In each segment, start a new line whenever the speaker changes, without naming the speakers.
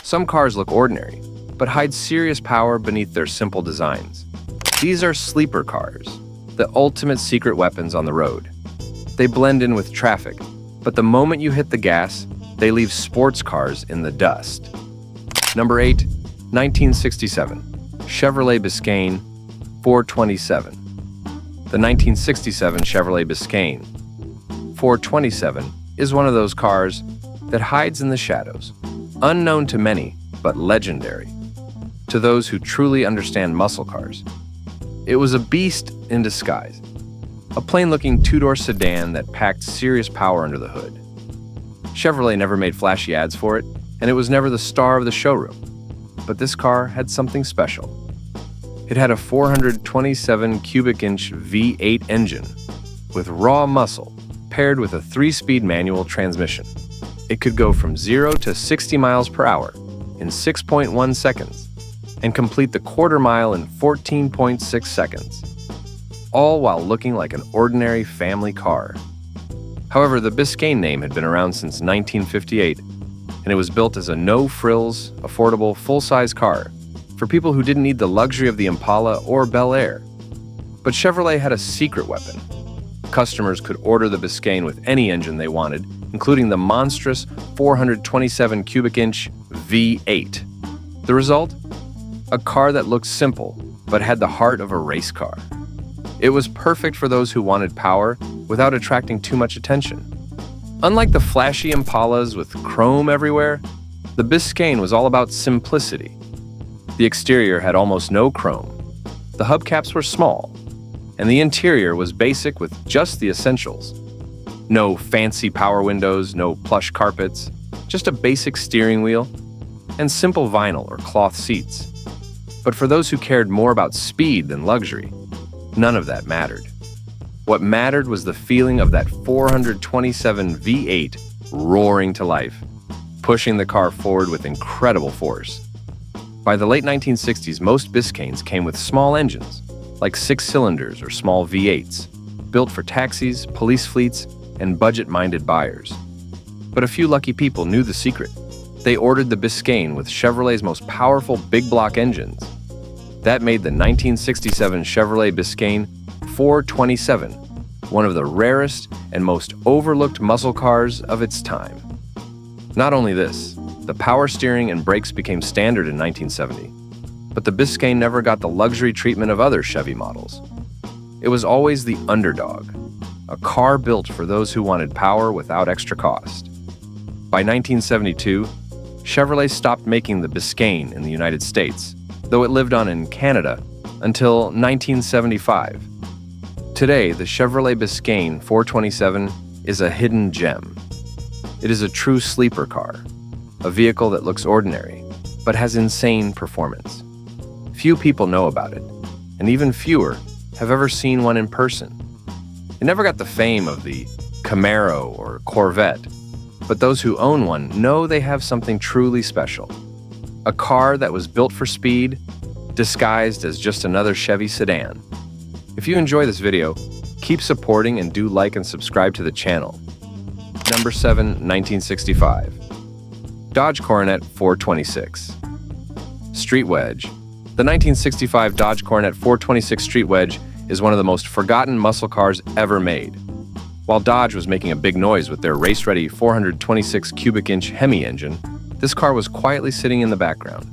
Some cars look ordinary, but hide serious power beneath their simple designs. These are sleeper cars, the ultimate secret weapons on the road. They blend in with traffic, but the moment you hit the gas, they leave sports cars in the dust. Number 8, 1967, Chevrolet Biscayne 427. The 1967 Chevrolet Biscayne 427 is one of those cars that hides in the shadows, unknown to many, but legendary to those who truly understand muscle cars. It was a beast in disguise, a plain-looking two-door sedan that packed serious power under the hood. Chevrolet never made flashy ads for it, and it was never the star of the showroom. But this car had something special. It had a 427 cubic inch V8 engine with raw muscle paired with a 3-speed manual transmission. It could go from 0 to 60 miles per hour in 6.1 seconds and complete the quarter mile in 14.6 seconds, all while looking like an ordinary family car. However, the Biscayne name had been around since 1958, and it was built as a no-frills, affordable, full-size car for people who didn't need the luxury of the Impala or Bel Air. But Chevrolet had a secret weapon. Customers could order the Biscayne with any engine they wanted, including the monstrous 427 cubic inch V8. The result? A car that looked simple, but had the heart of a race car. It was perfect for those who wanted power without attracting too much attention. Unlike the flashy Impalas with chrome everywhere, the Biscayne was all about simplicity. The exterior had almost no chrome, the hubcaps were small, and the interior was basic with just the essentials. No fancy power windows, no plush carpets, just a basic steering wheel and simple vinyl or cloth seats. But for those who cared more about speed than luxury, none of that mattered. What mattered was the feeling of that 427 V8 roaring to life, pushing the car forward with incredible force. By the late 1960s, most Biscaynes came with small engines, like 6 cylinders or small V8s, built for taxis, police fleets, and budget-minded buyers. But a few lucky people knew the secret. They ordered the Biscayne with Chevrolet's most powerful big block engines. That made the 1967 Chevrolet Biscayne 427 one of the rarest and most overlooked muscle cars of its time. Not only this, the power steering and brakes became standard in 1970, but the Biscayne never got the luxury treatment of other Chevy models. It was always the underdog, a car built for those who wanted power without extra cost. By 1972, Chevrolet stopped making the Biscayne in the United States, though it lived on in Canada until 1975. Today, the Chevrolet Biscayne 427 is a hidden gem. It is a true sleeper car, a vehicle that looks ordinary, but has insane performance. Few people know about it, and even fewer have ever seen one in person. It never got the fame of the Camaro or Corvette, but those who own one know they have something truly special. A car that was built for speed, disguised as just another Chevy sedan. If you enjoy this video, keep supporting and do like and subscribe to the channel. Number 7, 1965. Dodge Coronet 426. Street Wedge. The 1965 Dodge Coronet 426 Street Wedge is one of the most forgotten muscle cars ever made. While Dodge was making a big noise with their race-ready 426 cubic inch Hemi engine, this car was quietly sitting in the background.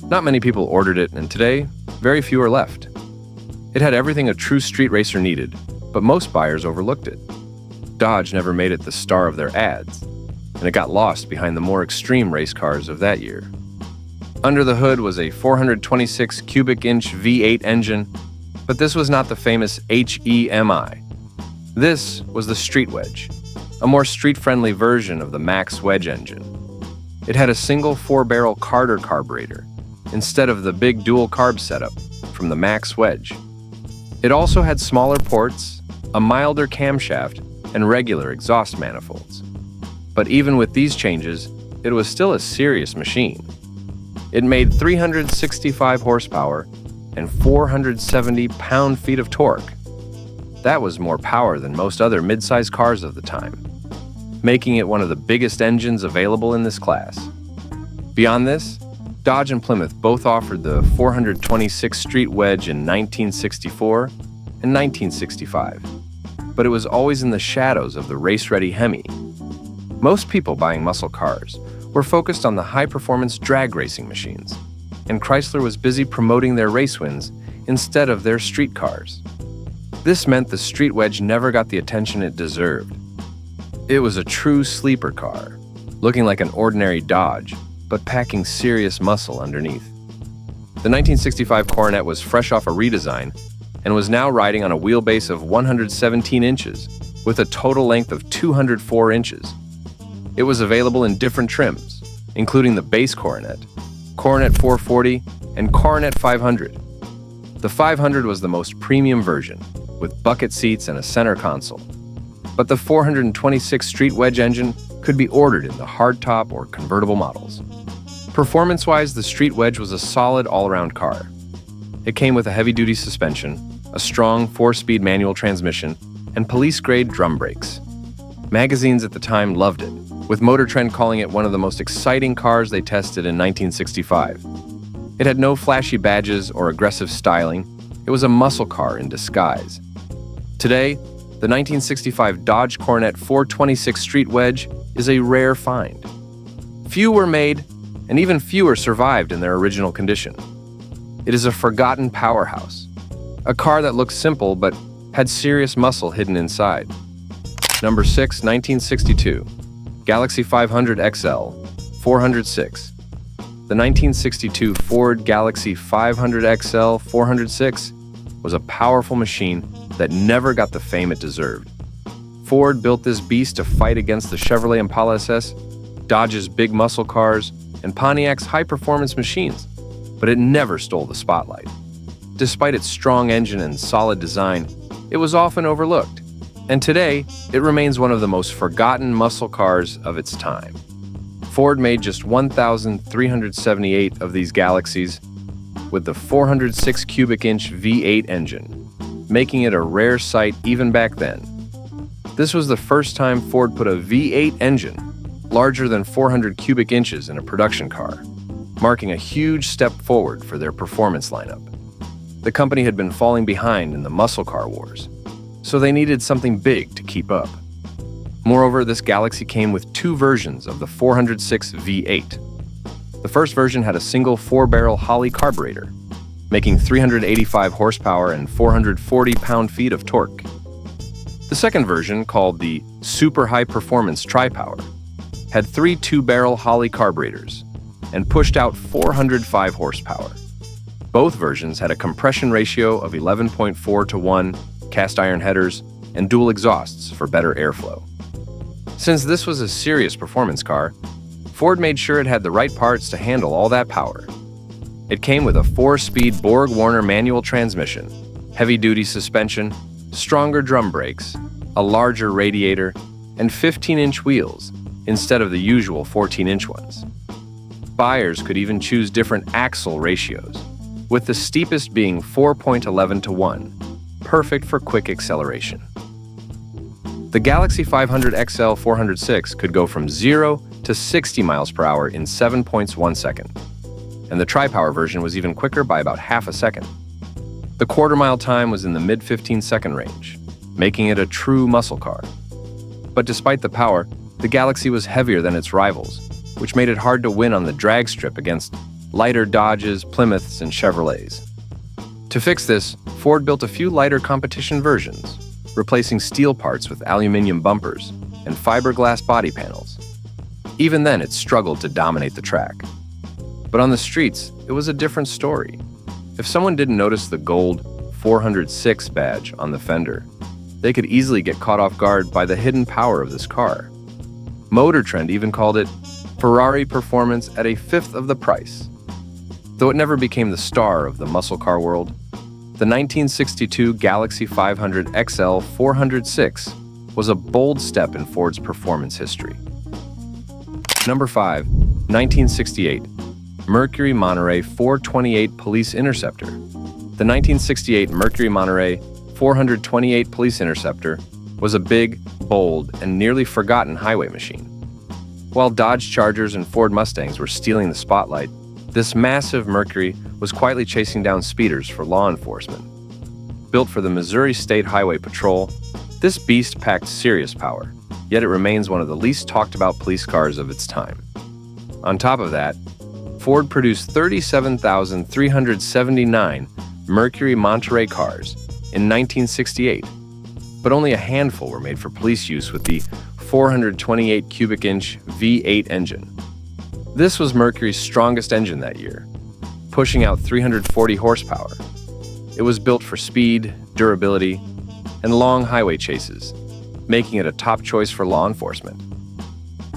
Not many people ordered it, and today, very few are left. It had everything a true street racer needed, but most buyers overlooked it. Dodge never made it the star of their ads, and it got lost behind the more extreme race cars of that year. Under the hood was a 426 cubic inch V8 engine, but this was not the famous HEMI. This was the Street Wedge, a more street-friendly version of the Max Wedge engine. It had a single 4-barrel Carter carburetor, instead of the big dual-carb setup from the Max Wedge. It also had smaller ports, a milder camshaft, and regular exhaust manifolds. But even with these changes, it was still a serious machine. It made 365 horsepower and 470 pound-feet of torque. That was more power than most other mid-size cars of the time, making it one of the biggest engines available in this class. Beyond this, Dodge and Plymouth both offered the 426 Street Wedge in 1964 and 1965, but it was always in the shadows of the race-ready Hemi. Most people buying muscle cars were focused on the high-performance drag racing machines, and Chrysler was busy promoting their race wins instead of their street cars. This meant the Street Wedge never got the attention it deserved. It was a true sleeper car, looking like an ordinary Dodge, but packing serious muscle underneath. The 1965 Coronet was fresh off a redesign and was now riding on a wheelbase of 117 inches with a total length of 204 inches. It was available in different trims, including the base Coronet, Coronet 440, and Coronet 500. The 500 was the most premium version, with bucket seats and a center console. But the 426 Street Wedge engine could be ordered in the hardtop or convertible models. Performance-wise, the Street Wedge was a solid all-around car. It came with a heavy-duty suspension, a strong 4-speed manual transmission, and police-grade drum brakes. Magazines at the time loved it, with Motor Trend calling it one of the most exciting cars they tested in 1965. It had no flashy badges or aggressive styling. It was a muscle car in disguise. Today, the 1965 Dodge Coronet 426 Street Wedge is a rare find. Few were made, and even fewer survived in their original condition. It is a forgotten powerhouse, a car that looks simple but had serious muscle hidden inside. Number 6, 1962, Galaxy 500 XL, 406. The 1962 Ford Galaxy 500 XL 406 was a powerful machine that never got the fame it deserved. Ford built this beast to fight against the Chevrolet Impala SS, Dodge's big muscle cars, and Pontiac's high-performance machines, but it never stole the spotlight. Despite its strong engine and solid design, it was often overlooked, and today it remains one of the most forgotten muscle cars of its time. Ford made just 1,378 of these Galaxies with the 406 cubic inch V8 engine, making it a rare sight even back then. This was the first time Ford put a V8 engine larger than 400 cubic inches in a production car, marking a huge step forward for their performance lineup. The company had been falling behind in the muscle car wars, so they needed something big to keep up. Moreover, this Galaxy came with two versions of the 406 V8. The first version had a single 4-barrel Holley carburetor, making 385 horsepower and 440 pound-feet of torque. The second version, called the Super High Performance Tri-Power, had three 2-barrel Holley carburetors and pushed out 405 horsepower. Both versions had a compression ratio of 11.4 to 1, cast iron headers, and dual exhausts for better airflow. Since this was a serious performance car, Ford made sure it had the right parts to handle all that power. It came with a 4-speed Borg-Warner manual transmission, heavy-duty suspension, stronger drum brakes, a larger radiator, and 15-inch wheels instead of the usual 14-inch ones. Buyers could even choose different axle ratios, with the steepest being 4.11 to 1, perfect for quick acceleration. The Galaxy 500 XL 406 could go from 0 to 60 miles per hour in 7.1 seconds, and the Tri-Power version was even quicker by about half a second. The quarter-mile time was in the mid-15-second range, making it a true muscle car. But despite the power, the Galaxy was heavier than its rivals, which made it hard to win on the drag strip against lighter Dodges, Plymouths, and Chevrolets. To fix this, Ford built a few lighter competition versions, replacing steel parts with aluminum bumpers and fiberglass body panels. Even then, it struggled to dominate the track. But on the streets, it was a different story. If someone didn't notice the gold 406 badge on the fender, they could easily get caught off guard by the hidden power of this car. Motor Trend even called it Ferrari performance at a fifth of the price. Though it never became the star of the muscle car world, the 1962 Galaxy 500 XL 406 was a bold step in Ford's performance history. Number 5, 1968, Mercury Monterey 428 Police Interceptor. The 1968 Mercury Monterey 428 Police Interceptor was a big, bold, and nearly forgotten highway machine. While Dodge Chargers and Ford Mustangs were stealing the spotlight, this massive Mercury was quietly chasing down speeders for law enforcement. Built for the Missouri State Highway Patrol, this beast packed serious power, yet it remains one of the least talked about police cars of its time. On top of that, Ford produced 37,379 Mercury Monterey cars in 1968, but only a handful were made for police use with the 428 cubic inch V8 engine. This was Mercury's strongest engine that year, pushing out 340 horsepower. It was built for speed, durability, and long highway chases, making it a top choice for law enforcement.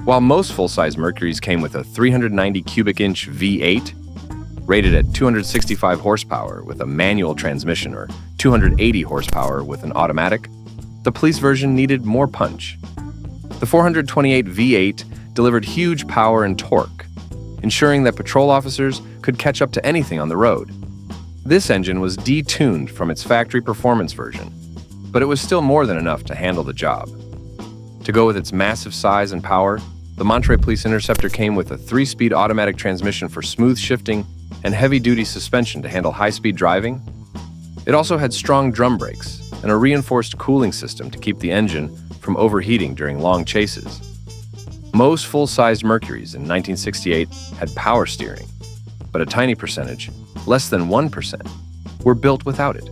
While most full-size Mercurys came with a 390 cubic inch V8, rated at 265 horsepower with a manual transmission or 280 horsepower with an automatic, the police version needed more punch. The 428 V8 delivered huge power and torque, ensuring that patrol officers could catch up to anything on the road. This engine was detuned from its factory performance version, but it was still more than enough to handle the job. To go with its massive size and power, the Monterey Police Interceptor came with a 3-speed automatic transmission for smooth shifting and heavy-duty suspension to handle high-speed driving. It also had strong drum brakes and a reinforced cooling system to keep the engine from overheating during long chases. Most full-sized Mercurys in 1968 had power steering, but a tiny percentage, less than 1%, were built without it.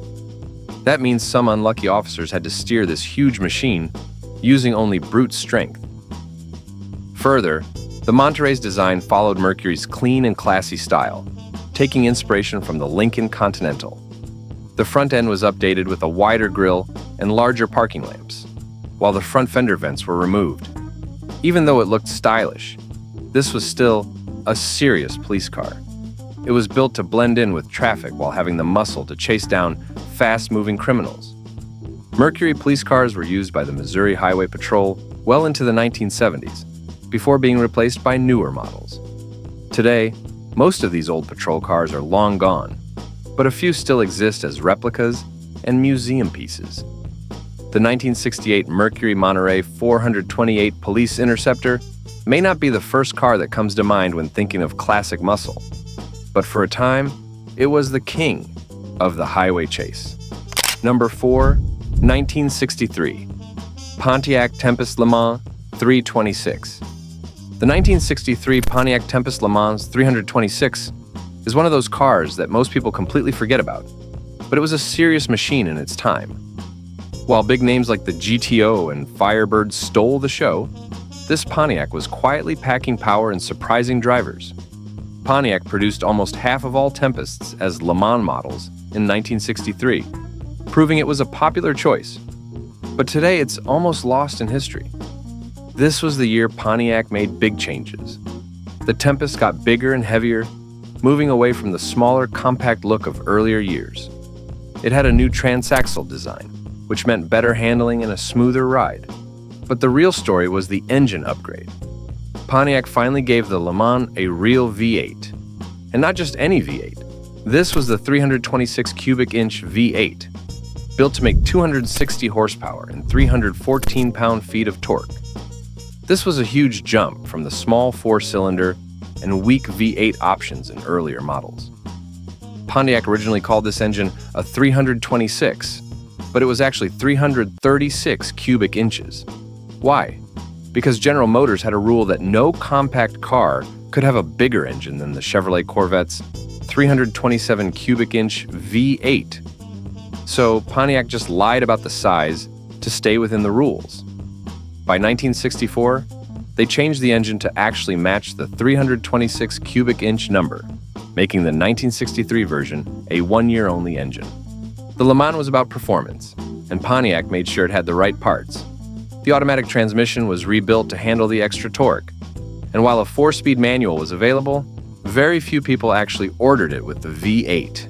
That means some unlucky officers had to steer this huge machine using only brute strength. Further, the Monterey's design followed Mercury's clean and classy style, taking inspiration from the Lincoln Continental. The front end was updated with a wider grille and larger parking lamps, while the front fender vents were removed. Even though it looked stylish, this was still a serious police car. It was built to blend in with traffic while having the muscle to chase down fast-moving criminals. Mercury police cars were used by the Missouri Highway Patrol well into the 1970s, before being replaced by newer models. Today, most of these old patrol cars are long gone, but a few still exist as replicas and museum pieces. The 1968 Mercury Monterey 428 Police Interceptor may not be the first car that comes to mind when thinking of classic muscle, but for a time, it was the king of the highway chase. Number 4, 1963, Pontiac Tempest Le Mans 326. The 1963 Pontiac Tempest Le Mans 326 is one of those cars that most people completely forget about, but it was a serious machine in its time. While big names like the GTO and Firebird stole the show, this Pontiac was quietly packing power and surprising drivers. Pontiac produced almost half of all Tempests as Le Mans models in 1963, proving it was a popular choice. But today it's almost lost in history. This was the year Pontiac made big changes. The Tempest got bigger and heavier, moving away from the smaller, compact look of earlier years. It had a new transaxle design, which meant better handling and a smoother ride. But the real story was the engine upgrade. Pontiac finally gave the Le Mans a real V8. And not just any V8. This was the 326 cubic inch V8, built to make 260 horsepower and 314 pound-feet of torque. This was a huge jump from the small 4-cylinder and weak V8 options in earlier models. Pontiac originally called this engine a 326, but it was actually 336 cubic inches. Why? Because General Motors had a rule that no compact car could have a bigger engine than the Chevrolet Corvette's 327 cubic inch V8. So Pontiac just lied about the size to stay within the rules. By 1964, they changed the engine to actually match the 326 cubic inch number, making the 1963 version a 1-year-only engine. The Le Mans was about performance, and Pontiac made sure it had the right parts. The automatic transmission was rebuilt to handle the extra torque, and while a 4-speed manual was available, very few people actually ordered it with the V8.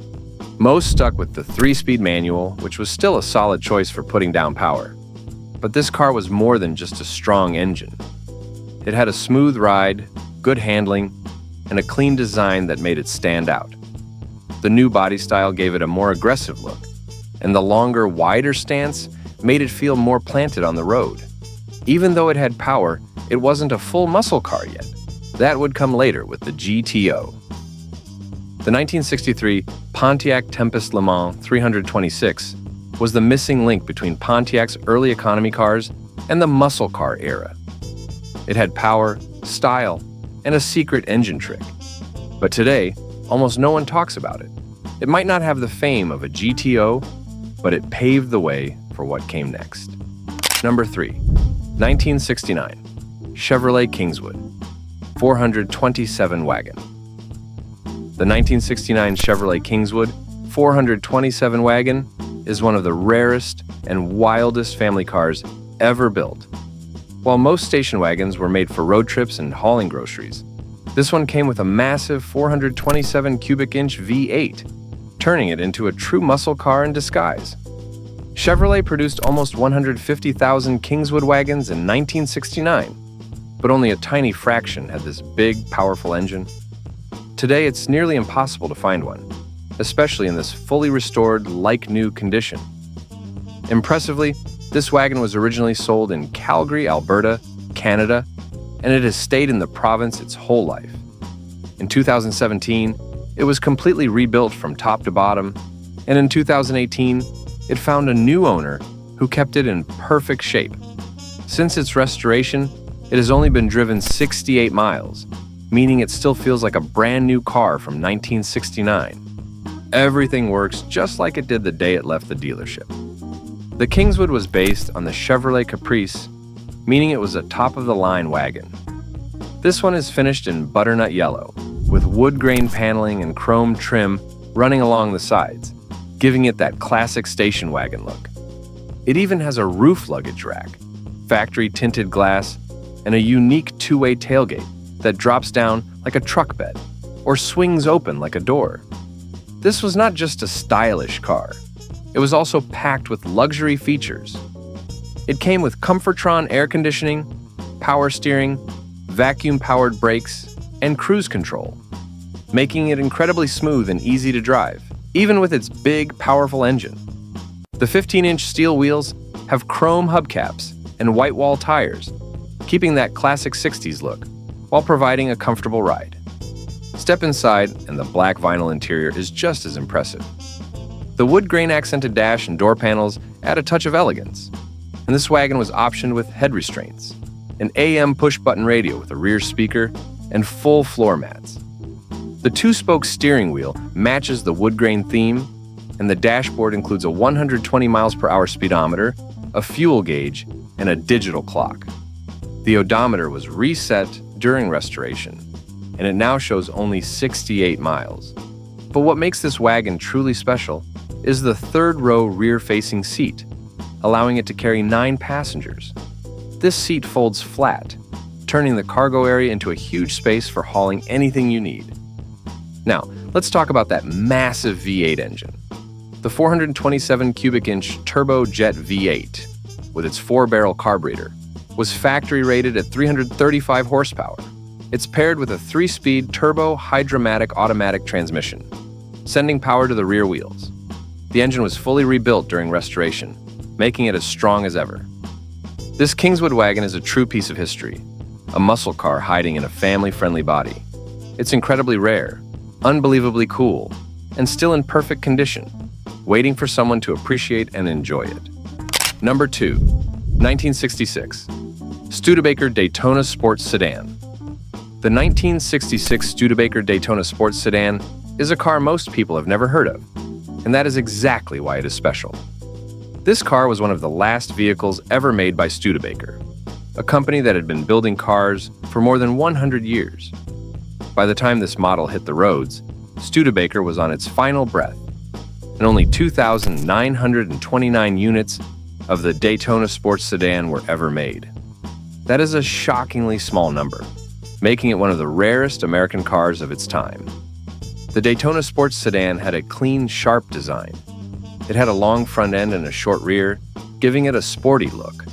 Most stuck with the 3-speed manual, which was still a solid choice for putting down power. But this car was more than just a strong engine. It had a smooth ride, good handling, and a clean design that made it stand out. The new body style gave it a more aggressive look, and the longer, wider stance made it feel more planted on the road. Even though it had power, it wasn't a full muscle car yet. That would come later with the GTO. The 1963 Pontiac Tempest Le Mans 326 was the missing link between Pontiac's early economy cars and the muscle car era. It had power, style, and a secret engine trick. But today, almost no one talks about it. It might not have the fame of a GTO, but it paved the way for what came next. Number 3. 1969 Chevrolet Kingswood 427 wagon. The 1969 Chevrolet Kingswood 427 wagon is one of the rarest and wildest family cars ever built. While most station wagons were made for road trips and hauling groceries, this one came with a massive 427 cubic inch V8, turning it into a true muscle car in disguise. Chevrolet produced almost 150,000 Kingswood wagons in 1969, but only a tiny fraction had this big, powerful engine. Today, it's nearly impossible to find one, especially in this fully restored, like-new condition. Impressively, this wagon was originally sold in Calgary, Alberta, Canada, and it has stayed in the province its whole life. In 2017, it was completely rebuilt from top to bottom, and in 2018, it found a new owner who kept it in perfect shape. Since its restoration, it has only been driven 68 miles, meaning it still feels like a brand new car from 1969. Everything works just like it did the day it left the dealership. The Kingswood was based on the Chevrolet Caprice, meaning it was a top-of-the-line wagon. This one is finished in butternut yellow, with wood grain paneling and chrome trim running along the sides, giving it that classic station wagon look. It even has a roof luggage rack, factory-tinted glass, and a unique two-way tailgate that drops down like a truck bed or swings open like a door. This was not just a stylish car. It was also packed with luxury features. It came with Comfortron air conditioning, power steering, vacuum-powered brakes, and cruise control, making it incredibly smooth and easy to drive, even with its big, powerful engine. The 15-inch steel wheels have chrome hubcaps and white wall tires, keeping that classic 60s look, while providing a comfortable ride. Step inside, and the black vinyl interior is just as impressive. The wood grain accented dash and door panels add a touch of elegance, and this wagon was optioned with head restraints, an AM push-button radio with a rear speaker, and full floor mats. The two-spoke steering wheel matches the wood grain theme, and the dashboard includes a 120 miles per hour speedometer, a fuel gauge, and a digital clock. The odometer was reset during restoration, and it now shows only 68 miles. But what makes this wagon truly special is the third-row rear-facing seat, allowing it to carry 9 passengers. This seat folds flat, turning the cargo area into a huge space for hauling anything you need. Now, let's talk about that massive V8 engine. The 427 cubic inch turbojet V8, with its 4-barrel carburetor, was factory rated at 335 horsepower. It's paired with a 3-speed turbo hydromatic automatic transmission, sending power to the rear wheels. The engine was fully rebuilt during restoration, making it as strong as ever. This Kingswood wagon is a true piece of history, a muscle car hiding in a family-friendly body. It's incredibly rare, unbelievably cool, and still in perfect condition, waiting for someone to appreciate and enjoy it. Number 2. 1966 Studebaker Daytona Sports Sedan. The 1966 Studebaker Daytona Sports Sedan is a car most people have never heard of, and that is exactly why it is special. This car was one of the last vehicles ever made by Studebaker, a company that had been building cars for more than 100 years. By the time this model hit the roads, Studebaker was on its final breath, and only 2,929 units of the Daytona Sports Sedan were ever made. That is a shockingly small number, making it one of the rarest American cars of its time. The Daytona Sports Sedan had a clean, sharp design. It had a long front end and a short rear, giving it a sporty look.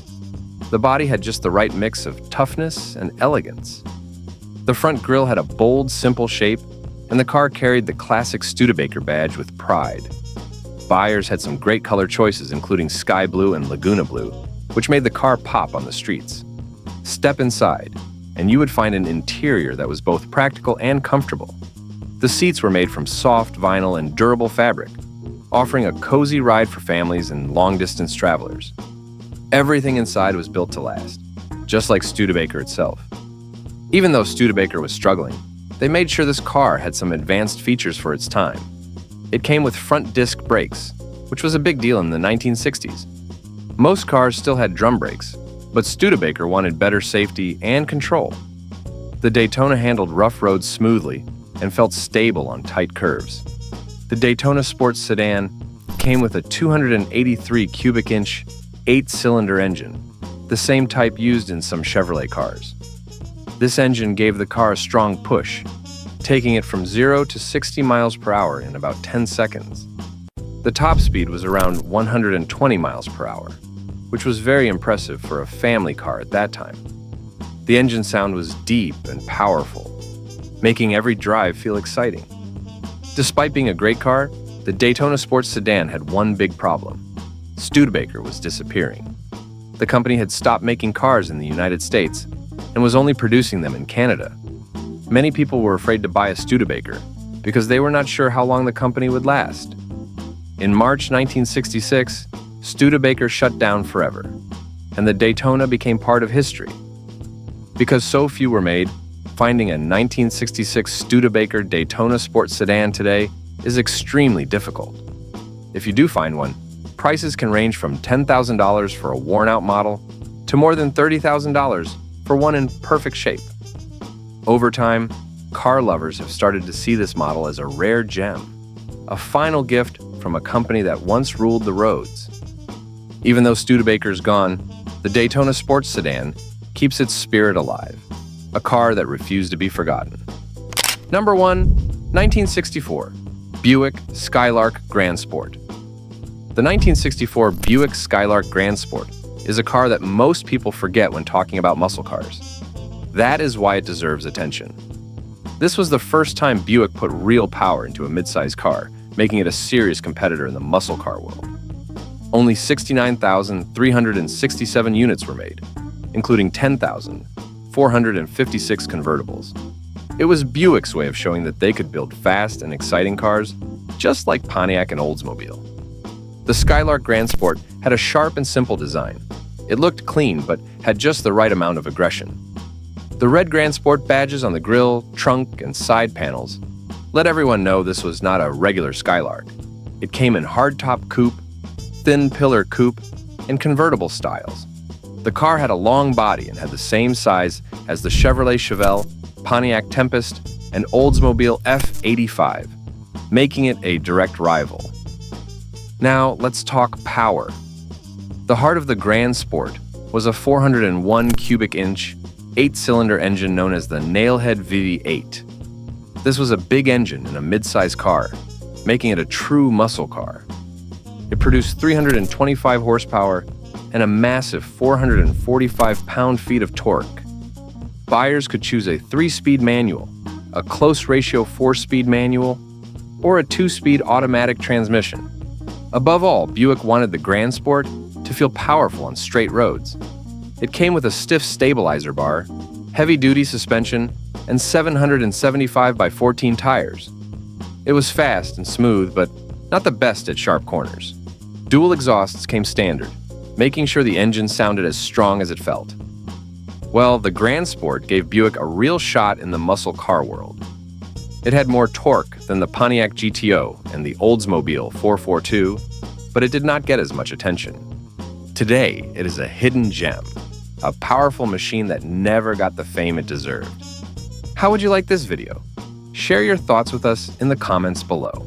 The body had just the right mix of toughness and elegance. The front grille had a bold, simple shape, and the car carried the classic Studebaker badge with pride. Buyers had some great color choices, including sky blue and Laguna blue, which made the car pop on the streets. Step inside, and you would find an interior that was both practical and comfortable. The seats were made from soft vinyl and durable fabric, offering a cozy ride for families and long-distance travelers. Everything inside was built to last, just like Studebaker itself. Even though Studebaker was struggling, they made sure this car had some advanced features for its time. It came with front disc brakes, which was a big deal in the 1960s. Most cars still had drum brakes, but Studebaker wanted better safety and control. The Daytona handled rough roads smoothly and felt stable on tight curves. The Daytona Sports Sedan came with a 283 cubic inch, 8-cylinder engine, the same type used in some Chevrolet cars. This engine gave the car a strong push, taking it from 0 to 60 miles per hour in about 10 seconds. The top speed was around 120 miles per hour, which was very impressive for a family car at that time. The engine sound was deep and powerful, making every drive feel exciting. Despite being a great car, the Daytona Sports Sedan had one big problem. Studebaker was disappearing. The company had stopped making cars in the United States and was only producing them in Canada. Many people were afraid to buy a Studebaker because they were not sure how long the company would last. In March 1966, Studebaker shut down forever, and the Daytona became part of history. Because so few were made, finding a 1966 Studebaker Daytona Sports Sedan today is extremely difficult. If you do find one, prices can range from $10,000 for a worn-out model to more than $30,000 for one in perfect shape. Over time, car lovers have started to see this model as a rare gem, a final gift from a company that once ruled the roads. Even though Studebaker's gone, the Daytona Sports Sedan keeps its spirit alive, a car that refused to be forgotten. Number 1, 1964, Buick Skylark Grand Sport. The 1964 Buick Skylark Grand Sport is a car that most people forget when talking about muscle cars. That is why it deserves attention. This was the first time Buick put real power into a midsize car, making it a serious competitor in the muscle car world. Only 69,367 units were made, including 10,456 convertibles. It was Buick's way of showing that they could build fast and exciting cars, just like Pontiac and Oldsmobile. The Skylark Grand Sport had a sharp and simple design. It looked clean, but had just the right amount of aggression. The red Grand Sport badges on the grille, trunk, and side panels let everyone know this was not a regular Skylark. It came in hardtop coupe, thin pillar coupe, and convertible styles. The car had a long body and had the same size as the Chevrolet Chevelle, Pontiac Tempest, and Oldsmobile F85, making it a direct rival. Now, let's talk power. The heart of the Grand Sport was a 401 cubic inch, 8-cylinder engine known as the Nailhead VV8. This was a big engine in a mid-size car, making it a true muscle car. It produced 325 horsepower and a massive 445 pound-feet of torque. Buyers could choose a 3-speed manual, a close-ratio 4-speed manual, or a 2-speed automatic transmission. Above all, Buick wanted the Grand Sport to feel powerful on straight roads. It came with a stiff stabilizer bar, heavy-duty suspension, and 775 by 14 tires. It was fast and smooth, but not the best at sharp corners. Dual exhausts came standard, making sure the engine sounded as strong as it felt. Well, the Grand Sport gave Buick a real shot in the muscle car world. It had more torque than the Pontiac GTO and the Oldsmobile 442, but it did not get as much attention. Today, it is a hidden gem, a powerful machine that never got the fame it deserved. How would you like this video? Share your thoughts with us in the comments below.